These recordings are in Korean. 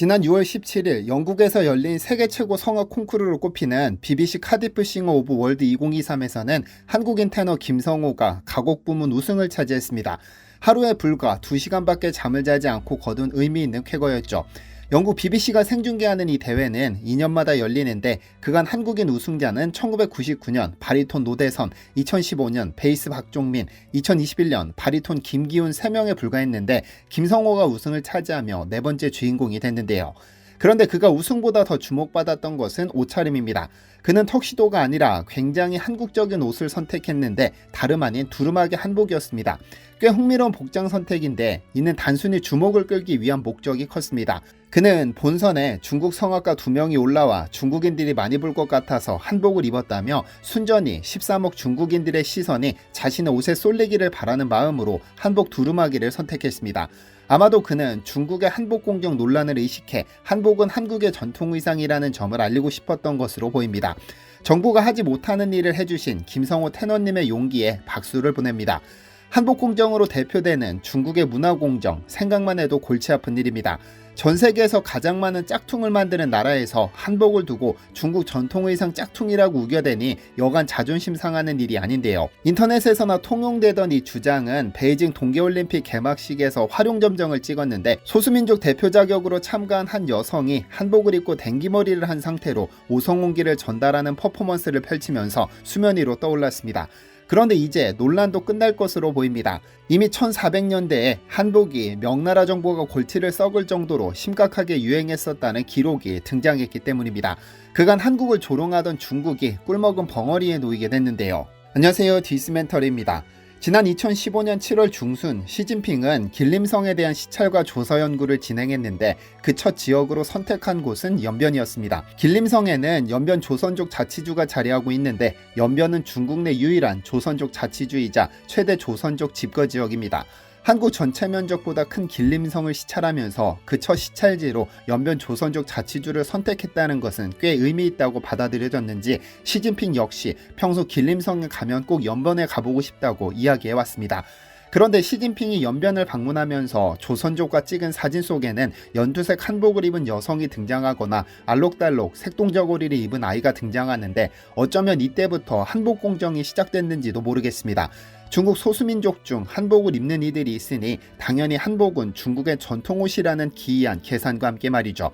지난 6월 17일 영국에서 열린 세계 최고 성악 콩쿠르로 꼽히는 BBC 카디프 싱어 오브 월드 2023에서는 한국인 테너 김성호가 가곡 부문 우승을 차지했습니다. 하루에 불과 2시간밖에 잠을 자지 않고 거둔 의미 있는 쾌거였죠. 영국 BBC가 생중계하는 이 대회는 2년마다 열리는데 그간 한국인 우승자는 1999년 바리톤 노대선, 2015년 베이스 박종민, 2021년 바리톤 김기훈 3명에 불과했는데 김성호가 우승을 차지하며 네 번째 주인공이 됐는데요. 그런데 그가 우승보다 더 주목받았던 것은 옷차림입니다. 그는 턱시도가 아니라 굉장히 한국적인 옷을 선택했는데 다름 아닌 두루마기 한복이었습니다. 꽤 흥미로운 복장 선택인데 이는 단순히 주목을 끌기 위한 목적이 컸습니다. 그는 본선에 중국 성악가 2명이 올라와 중국인들이 많이 볼 것 같아서 한복을 입었다며 순전히 13억 중국인들의 시선이 자신의 옷에 쏠리기를 바라는 마음으로 한복 두루마기를 선택했습니다. 아마도 그는 중국의 한복 공격 논란을 의식해 한복은 한국의 전통 의상이라는 점을 알리고 싶었던 것으로 보입니다. 정부가 하지 못하는 일을 해주신 김성호 테너님의 용기에 박수를 보냅니다. 한복 공정으로 대표되는 중국의 문화 공정, 생각만 해도 골치 아픈 일입니다. 전 세계에서 가장 많은 짝퉁을 만드는 나라에서 한복을 두고 중국 전통의상 짝퉁이라고 우겨대니 여간 자존심 상하는 일이 아닌데요. 인터넷에서나 통용되던 이 주장은 베이징 동계올림픽 개막식에서 활용점정을 찍었는데 소수민족 대표 자격으로 참가한 한 여성이 한복을 입고 댕기머리를 한 상태로 오성홍기를 전달하는 퍼포먼스를 펼치면서 수면 위로 떠올랐습니다. 그런데 이제 논란도 끝날 것으로 보입니다. 이미 1400년대에 한복이 명나라 정부가 골치를 썩을 정도로 심각하게 유행했었다는 기록이 등장했기 때문입니다. 그간 한국을 조롱하던 중국이 꿀먹은 벙어리에 놓이게 됐는데요. 안녕하세요, 디스멘터리입니다. 지난 2015년 7월 중순 시진핑은 길림성에 대한 시찰과 조사 연구를 진행했는데 그 첫 지역으로 선택한 곳은 연변이었습니다. 길림성에는 연변 조선족 자치주가 자리하고 있는데 연변은 중국 내 유일한 조선족 자치주이자 최대 조선족 집거 지역입니다. 한국 전체 면적보다 큰 길림성을 시찰하면서 그 첫 시찰지로 연변 조선족 자치주를 선택했다는 것은 꽤 의미 있다고 받아들여졌는지 시진핑 역시 평소 길림성에 가면 꼭 연변에 가보고 싶다고 이야기해왔습니다. 그런데 시진핑이 연변을 방문하면서 조선족과 찍은 사진 속에는 연두색 한복을 입은 여성이 등장하거나 알록달록 색동저고리를 입은 아이가 등장하는데 어쩌면 이때부터 한복 공정이 시작됐는지도 모르겠습니다. 중국 소수민족 중 한복을 입는 이들이 있으니 당연히 한복은 중국의 전통옷이라는 기이한 계산과 함께 말이죠.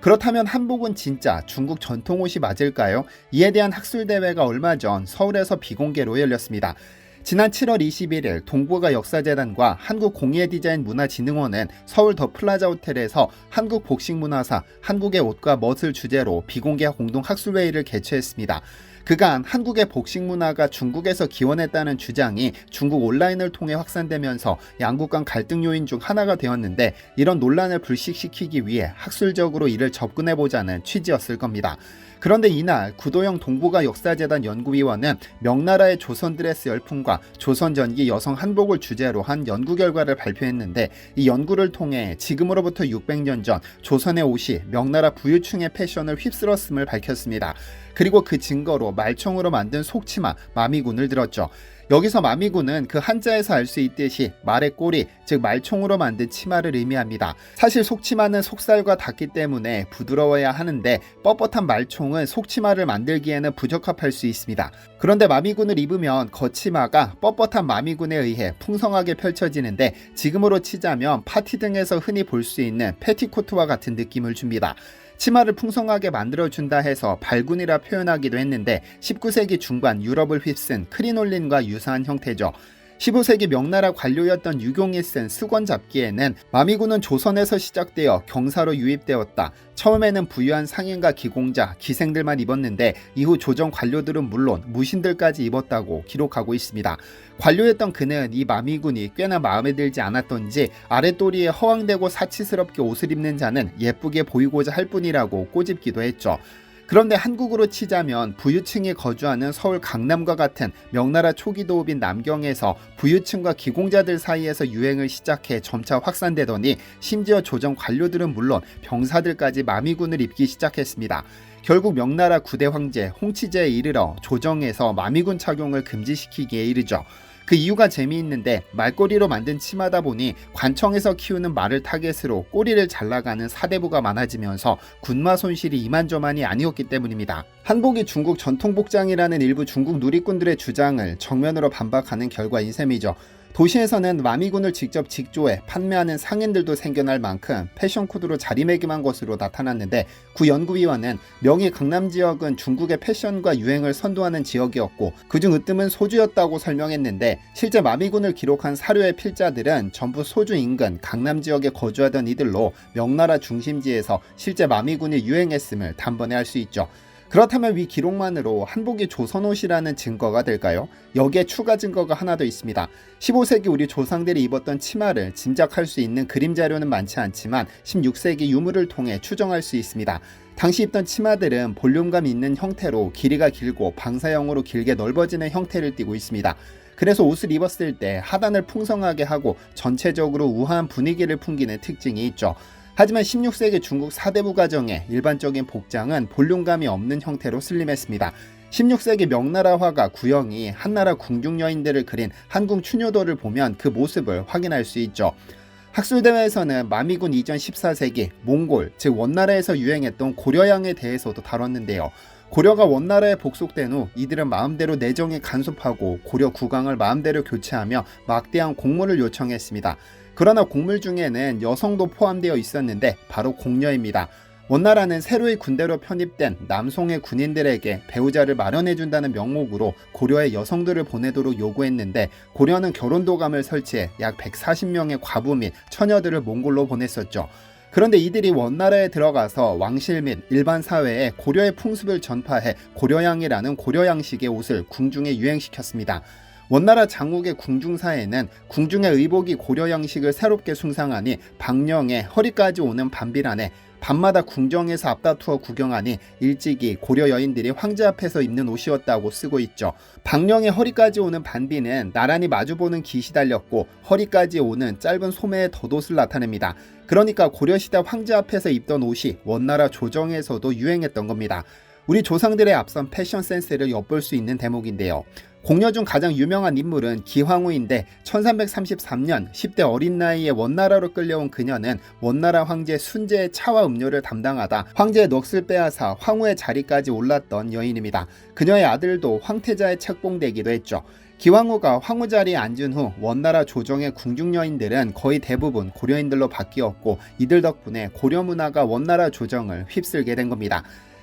그렇다면 한복은 진짜 중국 전통옷이 맞을까요? 이에 대한 학술대회가 얼마 전 서울에서 비공개로 열렸습니다. 지난 7월 21일 동북아 역사재단과 한국공예디자인문화진흥원은 서울 더 플라자 호텔에서 한국 복식문화사, 한국의 옷과 멋을 주제로 비공개 공동 학술회의를 개최했습니다. 그간 한국의 복식 문화가 중국에서 기원했다는 주장이 중국 온라인을 통해 확산되면서 양국 간 갈등 요인 중 하나가 되었는데 이런 논란을 불식시키기 위해 학술적으로 이를 접근해보자는 취지였을 겁니다. 그런데 이날 구도영 동북아 역사재단 연구위원은 명나라의 조선 드레스 열풍과 조선 전기 여성 한복을 주제로 한 연구 결과를 발표했는데 이 연구를 통해 지금으로부터 600년 전 조선의 옷이 명나라 부유층의 패션을 휩쓸었음을 밝혔습니다. 그리고 그 증거로 말총으로 만든 속치마 마미군을 들었죠. 여기서 마미군은 그 한자에서 알 수 있듯이 말의 꼬리, 즉 말총으로 만든 치마를 의미합니다. 사실 속치마는 속살과 닿기 때문에 부드러워야 하는데 뻣뻣한 말총은 속치마를 만들기에는 부적합할 수 있습니다. 그런데 마미군을 입으면 겉치마가 뻣뻣한 마미군에 의해 풍성하게 펼쳐지는데 지금으로 치자면 파티 등에서 흔히 볼 수 있는 패티코트와 같은 느낌을 줍니다. 치마를 풍성하게 만들어준다 해서 발군이라 표현하기도 했는데 19세기 중반 유럽을 휩쓴 크리놀린과 유사한 형태죠. 15세기 명나라 관료였던 유경이 쓴 수건 잡기에는 마미군은 조선에서 시작되어 경사로 유입되었다. 처음에는 부유한 상인과 기공자, 기생들만 입었는데 이후 조정 관료들은 물론 무신들까지 입었다고 기록하고 있습니다. 관료였던 그는 이 마미군이 꽤나 마음에 들지 않았던지 아랫도리에 허황되고 사치스럽게 옷을 입는 자는 예쁘게 보이고자 할 뿐이라고 꼬집기도 했죠. 그런데 한국으로 치자면 부유층이 거주하는 서울 강남과 같은 명나라 초기 도읍인 남경에서 부유층과 기공자들 사이에서 유행을 시작해 점차 확산되더니 심지어 조정 관료들은 물론 병사들까지 마미군을 입기 시작했습니다. 결국 명나라 9대 황제 홍치제에 이르러 조정에서 마미군 착용을 금지시키기에 이르죠. 그 이유가 재미있는데 말꼬리로 만든 치마다 보니 관청에서 키우는 말을 타겟으로 꼬리를 잘라가는 사대부가 많아지면서 군마 손실이 이만저만이 아니었기 때문입니다. 한복이 중국 전통복장이라는 일부 중국 누리꾼들의 주장을 정면으로 반박하는 결과인 셈이죠. 도시에서는 마미군을 직접 직조해 판매하는 상인들도 생겨날 만큼 패션 코드로 자리매김한 것으로 나타났는데, 구 연구위원은 명의 강남 지역은 중국의 패션과 유행을 선도하는 지역이었고 그중 으뜸은 소주였다고 설명했는데, 실제 마미군을 기록한 사료의 필자들은 전부 소주 인근 강남 지역에 거주하던 이들로 명나라 중심지에서 실제 마미군이 유행했음을 단번에 알 수 있죠. 그렇다면 위 기록만으로 한복이 조선옷이라는 증거가 될까요? 여기에 추가 증거가 하나 더 있습니다. 15세기 우리 조상들이 입었던 치마를 짐작할 수 있는 그림 자료는 많지 않지만 16세기 유물을 통해 추정할 수 있습니다. 당시 입던 치마들은 볼륨감 있는 형태로 길이가 길고 방사형으로 길게 넓어지는 형태를 띠고 있습니다. 그래서 옷을 입었을 때 하단을 풍성하게 하고 전체적으로 우아한 분위기를 풍기는 특징이 있죠. 하지만 16세기 중국 사대부 가정의 일반적인 복장은 볼륨감이 없는 형태로 슬림했습니다. 16세기 명나라 화가 구영이 한나라 궁중 여인들을 그린 한궁 추녀도를 보면 그 모습을 확인할 수 있죠. 학술대회에서는 마미군 이전 14세기 몽골, 즉 원나라에서 유행했던 고려양에 대해서도 다뤘는데요. 고려가 원나라에 복속된 후 이들은 마음대로 내정에 간섭하고 고려 국왕을 마음대로 교체하며 막대한 공물을 요청했습니다. 그러나 공물 중에는 여성도 포함되어 있었는데 바로 공녀입니다. 원나라는 새로이 군대로 편입된 남송의 군인들에게 배우자를 마련해준다는 명목으로 고려에 여성들을 보내도록 요구했는데, 고려는 결혼도감을 설치해 약 140명의 과부 및 처녀들을 몽골로 보냈었죠. 그런데 이들이 원나라에 들어가서 왕실 및 일반 사회에 고려의 풍습을 전파해 고려양이라는 고려양식의 옷을 궁중에 유행시켰습니다. 원나라 장욱의 궁중사에는 궁중의 의복이 고려 양식을 새롭게 숭상하니 방령의 허리까지 오는 반비란에 밤마다 궁정에서 앞다투어 구경하니 일찍이 고려 여인들이 황제 앞에서 입는 옷이었다고 쓰고 있죠. 방령의 허리까지 오는 반비는 나란히 마주보는 깃이 달렸고 허리까지 오는 짧은 소매의 덧옷을 나타냅니다. 그러니까 고려시대 황제 앞에서 입던 옷이 원나라 조정에서도 유행했던 겁니다. 우리 조상들의 앞선 패션 센스를 엿볼 수 있는 대목인데요. 공녀 중 가장 유명한 인물은 기황후인데 1333년 10대 어린 나이에 원나라로 끌려온 그녀는 원나라 황제 순제의 차와 음료를 담당하다 황제의 넋을 빼앗아 황후의 자리까지 올랐던 여인입니다. 그녀의 아들도 황태자에 책봉되기도 했죠. 기황후가 황후 자리에 앉은 후 원나라 조정의 궁중 여인들은 거의 대부분 고려인들로 바뀌었고 이들 덕분에 고려 문화가 원나라 조정을 휩쓸게 된 겁니다.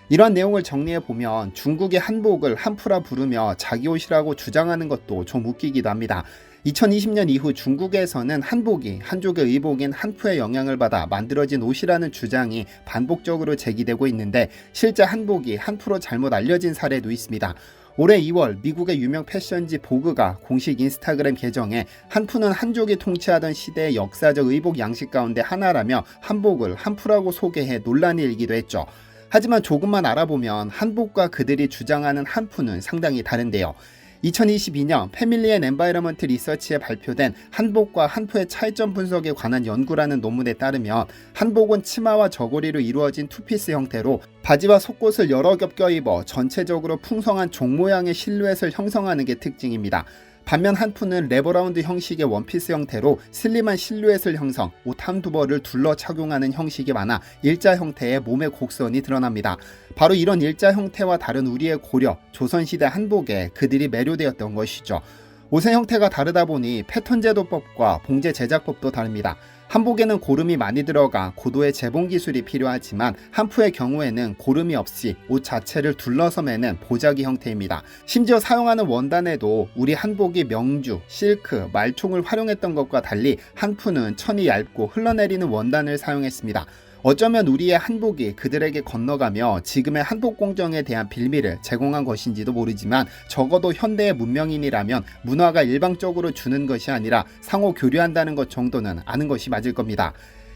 이러한 내용을 정리해보면 중국의 한복을 한푸라 부르며 자기 옷이라고 주장하는 것도 좀 웃기기도 합니다. 2020년 이후 중국에서는 한복이 한족의 의복인 한푸의 영향을 받아 만들어진 옷이라는 주장이 반복적으로 제기되고 있는데, 실제 한복이 한푸로 잘못 알려진 사례도 있습니다. 올해 2월 미국의 유명 패션지 보그가 공식 인스타그램 계정에 한푸는 한족이 통치하던 시대의 역사적 의복 양식 가운데 하나라며 한복을 한푸라고 소개해 논란이 일기도 했죠. 하지만 조금만 알아보면 한복과 그들이 주장하는 한푸는 상당히 다른데요. 2022년 패밀리 앤 엔바이러먼트 리서치에 발표된 한복과 한푸의 차이점 분석에 관한 연구라는 논문에 따르면 한복은 치마와 저고리로 이루어진 투피스 형태로 바지와 속옷을 여러 겹 껴입어 전체적으로 풍성한 종 모양의 실루엣을 형성하는 게 특징입니다. 반면 한푸는 레버라운드 형식의 원피스 형태로 슬림한 실루엣을 형성, 옷 한두 벌을 둘러 착용하는 형식이 많아 일자 형태의 몸의 곡선이 드러납니다. 바로 이런 일자 형태와 다른 우리의 고려, 조선시대 한복에 그들이 매료되었던 것이죠. 옷의 형태가 다르다 보니 패턴 제도법과 봉제 제작법도 다릅니다. 한복에는 고름이 많이 들어가 고도의 재봉 기술이 필요하지만 한푸의 경우에는 고름이 없이 옷 자체를 둘러서 매는 보자기 형태입니다. 심지어 사용하는 원단에도 우리 한복이 명주, 실크, 말총을 활용했던 것과 달리 한푸는 천이 얇고 흘러내리는 원단을 사용했습니다. 어쩌면 우리의 한복이 그들에게 건너가며 지금의 한복 공정에 대한 빌미를 제공한 것인지도 모르지만, 적어도 현대의 문명인이라면 문화가 일방적으로 주는 것이 아니라 상호 교류한다는 것 정도는 아는 것이 맞을 겁니다.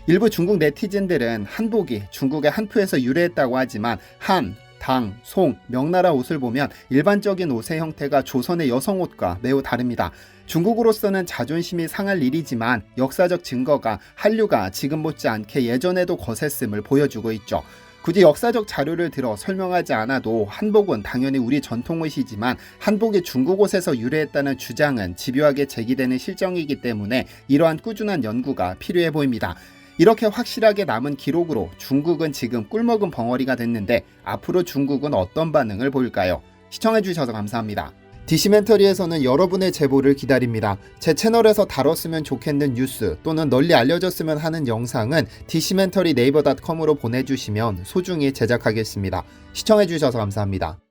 일부 중국 네티즌들은 한복이 중국의 한푸에서 유래했다고 하지만 한, 당, 송, 명나라 옷을 보면 일반적인 옷의 형태가 조선의 여성 옷과 매우 다릅니다. 중국으로서는 자존심이 상할 일이지만 역사적 증거가 한류가 지금 못지않게 예전에도 거셌음을 보여주고 있죠. 굳이 역사적 자료를 들어 설명하지 않아도 한복은 당연히 우리 전통옷이지만 한복이 중국 옷에서 유래했다는 주장은 집요하게 제기되는 실정이기 때문에 이러한 꾸준한 연구가 필요해 보입니다. 이렇게 확실하게 남은 기록으로 중국은 지금 꿀먹은 벙어리가 됐는데 앞으로 중국은 어떤 반응을 보일까요? 시청해주셔서 감사합니다. 디시멘터리에서는 여러분의 제보를 기다립니다. 제 채널에서 다뤘으면 좋겠는 뉴스 또는 널리 알려졌으면 하는 영상은 디시멘터리 네이버.com으로 보내주시면 소중히 제작하겠습니다. 시청해주셔서 감사합니다.